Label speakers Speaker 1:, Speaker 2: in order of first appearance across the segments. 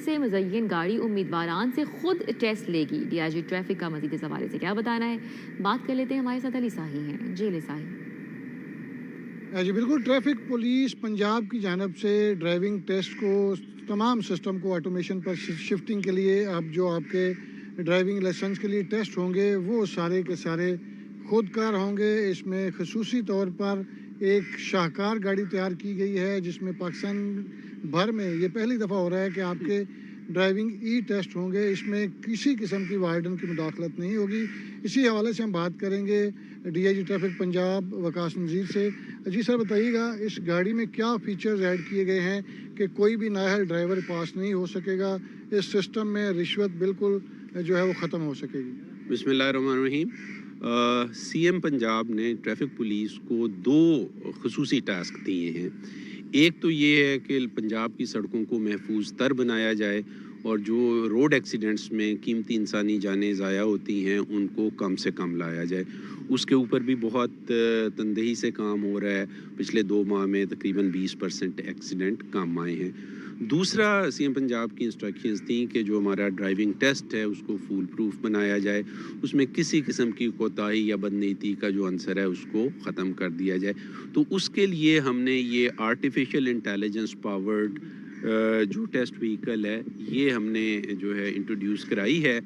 Speaker 1: سے مزین گاڑی امیدواران سے خود ٹیسٹ لے گی۔ ڈی آئی جی ٹریفک کا مزید اس حوالے سے کیا بتانا ہے، بات کر لیتے ہیں، ہمارے ساتھ علی ساہی ہیں۔ جی علی ساہی۔
Speaker 2: جی بالکل، ٹریفک پولیس پنجاب کی جانب سے ڈرائیونگ ٹیسٹ کو تمام سسٹم کو آٹومیشن پر شفٹنگ کے لیے اب جو آپ کے ڈرائیونگ لائسنس کے لیے ٹیسٹ ہوں گے وہ سارے کے سارے خود کار ہوں گے۔ اس میں خصوصی طور پر ایک شاہکار گاڑی تیار کی گئی ہے جس میں پاکستان بھر میں یہ پہلی دفعہ ہو رہا ہے کہ آپ کے ڈرائیونگ ای ٹیسٹ ہوں گے۔ اس میں کسی قسم کی وارڈن کی مداخلت نہیں ہوگی۔ اسی حوالے سے ہم بات کریں گے D I G traffic Punjab Waqas Nazir سے۔ جی سر بتائیے گا، اس گاڑی میں کیا فیچرز ایڈ کیے گئے ہیں کہ کوئی بھی نااہل ڈرائیور پاس نہیں ہو سکے گا، اس سسٹم میں رشوت بالکل جو ہے وہ ختم ہو سکے گی؟
Speaker 3: بسم اللہ الرحمن الرحیم۔ سی ایم پنجاب نے ٹریفک پولیس کو 2 خصوصی ٹاسک دیے ہیں۔ ایک تو یہ ہے کہ پنجاب کی سڑکوں کو محفوظ تر بنایا جائے اور جو روڈ ایکسیڈنٹس میں قیمتی انسانی جانیں ضائع ہوتی ہیں ان کو کم سے کم لایا جائے۔ اس کے اوپر بھی بہت تندہی سے کام ہو رہا ہے۔ پچھلے 2 ماہ میں تقریباً 20% ایکسیڈنٹ کم آئے ہیں۔ دوسرا سی ایم پنجاب کی انسٹرکشنز تھیں کہ جو ہمارا ڈرائیونگ ٹیسٹ ہے اس کو فول پروف بنایا جائے، اس میں کسی قسم کی کوتاہی یا بدنیتی کا جو عنصر ہے اس کو ختم کر دیا جائے۔ تو اس کے لیے ہم نے یہ آرٹیفیشل انٹیلیجنس پاورڈ جو ٹیسٹ وہیکل ہے یہ ہم نے جو ہے انٹروڈیوس کرائی ہے،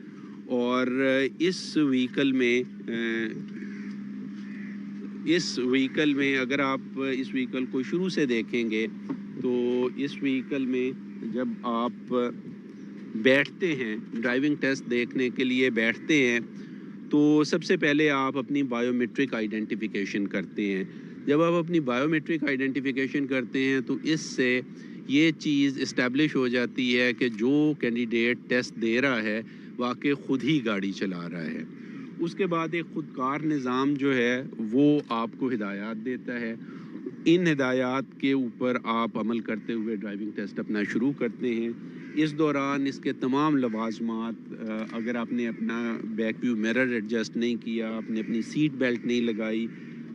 Speaker 3: اور اس وہیکل میں اگر آپ اس وہیکل کو شروع سے دیکھیں گے تو اس وہیکل میں جب آپ بیٹھتے ہیں، ڈرائیونگ ٹیسٹ دیکھنے کے لیے بیٹھتے ہیں، تو سب سے پہلے آپ اپنی بائیو میٹرک آئیڈینٹیفیکیشن کرتے ہیں۔ جب آپ اپنی بائیو میٹرک آئیڈینٹیفیکیشن کرتے ہیں تو اس سے یہ چیز اسٹیبلش ہو جاتی ہے کہ جو کینڈیڈیٹ ٹیسٹ دے رہا ہے واقع خود ہی گاڑی چلا رہا ہے۔ اس کے بعد ایک خودکار نظام جو ہے وہ آپ کو ہدایات دیتا ہے۔ ان ہدایات کے اوپر آپ عمل کرتے ہوئے ڈرائیونگ ٹیسٹ اپنا شروع کرتے ہیں۔ اس دوران اس کے تمام لوازمات، اگر آپ نے اپنا بیک ویو مرر ایڈجسٹ نہیں کیا، آپ نے اپنی سیٹ بیلٹ نہیں لگائی،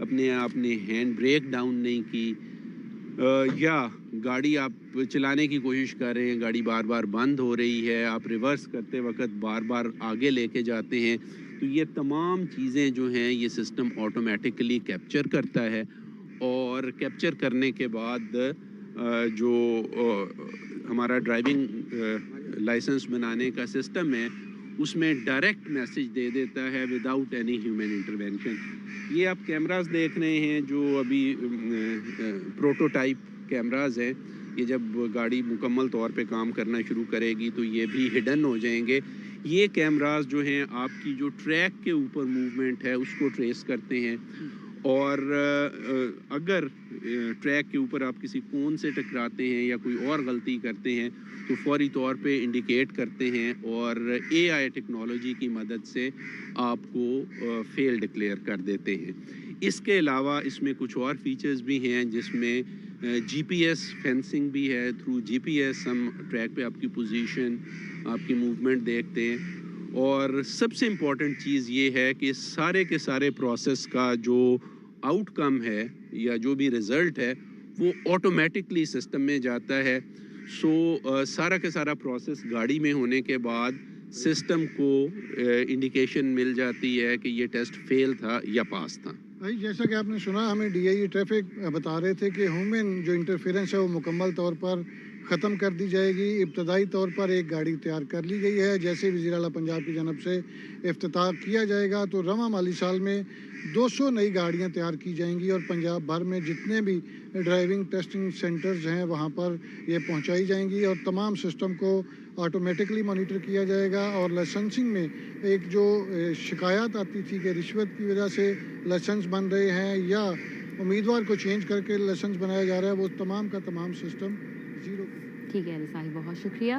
Speaker 3: آپ نے ہینڈ بریک ڈاؤن نہیں کی، یا گاڑی آپ چلانے کی کوشش کر رہے ہیں، گاڑی بار بار بند ہو رہی ہے، آپ ریورس کرتے وقت بار بار آگے لے کے جاتے ہیں، تو یہ تمام چیزیں جو ہیں یہ سسٹم آٹومیٹکلی کیپچر کرتا ہے۔ اور کیپچر کرنے کے بعد جو ہمارا ڈرائیونگ لائسنس بنانے کا سسٹم ہے اس میں ڈائریکٹ میسج دے دیتا ہے وداؤٹ اینی ہیومن انٹرونشن۔ یہ آپ کیمراز دیکھ رہے ہیں جو ابھی پروٹوٹائپ کیمراز ہیں، یہ جب گاڑی مکمل طور پہ کام کرنا شروع کرے گی تو یہ بھی ہڈن ہو جائیں گے۔ یہ کیمراز جو ہیں آپ کی جو ٹریک کے اوپر موومنٹ ہے اس کو ٹریس کرتے ہیں، اور اگر ٹریک کے اوپر آپ کسی کون سے ٹکراتے ہیں یا کوئی اور غلطی کرتے ہیں تو فوری طور پہ انڈیکیٹ کرتے ہیں اور اے آئی ٹیکنالوجی کی مدد سے آپ کو فیل ڈکلیئر کر دیتے ہیں۔ اس کے علاوہ اس میں کچھ اور فیچرز بھی ہیں جس میں جی پی ایس فینسنگ بھی ہے۔ تھرو جی پی ایس ہم ٹریک پہ آپ کی پوزیشن، آپ کی موومنٹ دیکھتے ہیں، اور سب سے امپورٹنٹ چیز یہ ہے کہ سارے کے سارے پروسیس کا جو آؤٹ کم ہے یا جو بھی رزلٹ ہے وہ آٹومیٹکلی سسٹم میں جاتا ہے۔ سارا کا سارا پروسیس گاڑی میں ہونے کے بعد سسٹم کو انڈیکیشن مل جاتی ہے کہ یہ ٹیسٹ فیل تھا یا پاس تھا۔
Speaker 2: جیسا کہ آپ نے سنا، ہمیں ڈی آئی ٹریفک بتا رہے تھے کہ ہیومن جو انٹرفیرنس ہے وہ مکمل طور پر ختم کر دی جائے گی۔ ابتدائی طور پر ایک گاڑی تیار کر لی گئی ہے، جیسے وزیر اعلیٰ پنجاب کی جانب سے افتتاح کیا جائے گا تو رواں مالی سال میں 200 نئی گاڑیاں تیار کی جائیں گی، اور پنجاب بھر میں جتنے بھی ڈرائیونگ ٹیسٹنگ سینٹرز ہیں وہاں پر یہ پہنچائی جائیں گی، اور تمام سسٹم کو آٹومیٹکلی مانیٹر کیا جائے گا۔ اور لائسنسنگ میں ایک جو شکایات آتی تھی کہ رشوت کی وجہ سے لائسنس بن رہے ہیں یا امیدوار کو چینج کر کے لائسنس بنایا جا رہا ہے، وہ تمام کا تمام سسٹم زیرو۔
Speaker 1: ٹھیک ہے علی صاحب، بہت شکریہ۔